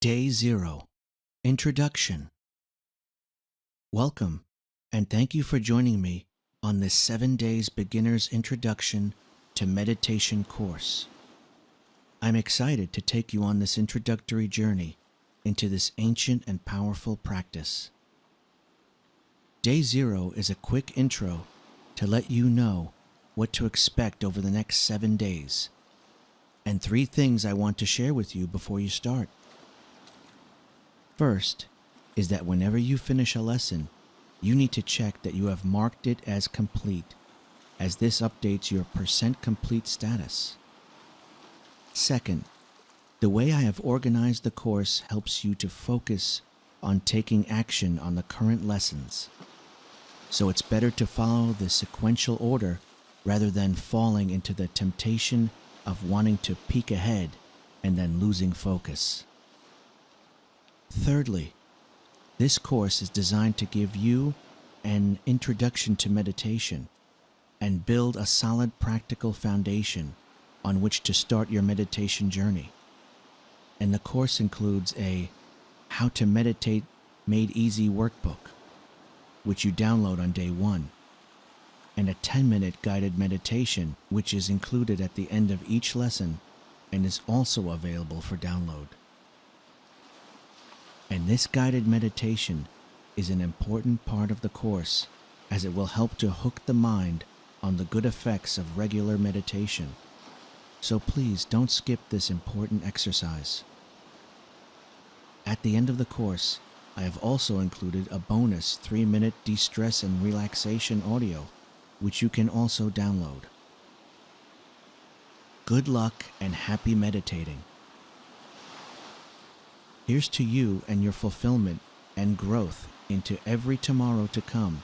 Day 0. Introduction. Welcome, and thank you for joining me on this 7 Days Beginner's Introduction to Meditation course. I'm excited to take you on this introductory journey into this ancient and powerful practice. Day 0 is a quick intro to let you know what to expect over the next 7 days, and 3 things I want to share with you before you start. First is that whenever you finish a lesson, you need to check that you have marked it as complete, as this updates your % complete status. Second, the way I have organized the course helps you to focus on taking action on the current lessons. So it's better to follow the sequential order rather than falling into the temptation of wanting to peek ahead and then losing focus. Thirdly, this course is designed to give you an introduction to meditation and build a solid practical foundation on which to start your meditation journey. And the course includes a How to Meditate Made Easy workbook, which you download on day 1, and a 10-minute guided meditation, which is included at the end of each lesson and is also available for download. And this guided meditation is an important part of the course, as it will help to hook the mind on the good effects of regular meditation. So please don't skip this important exercise. At the end of the course, I have also included a bonus 3-minute de-stress and relaxation audio, which you can also download. Good luck and happy meditating. Here's to you and your fulfillment and growth into every tomorrow to come.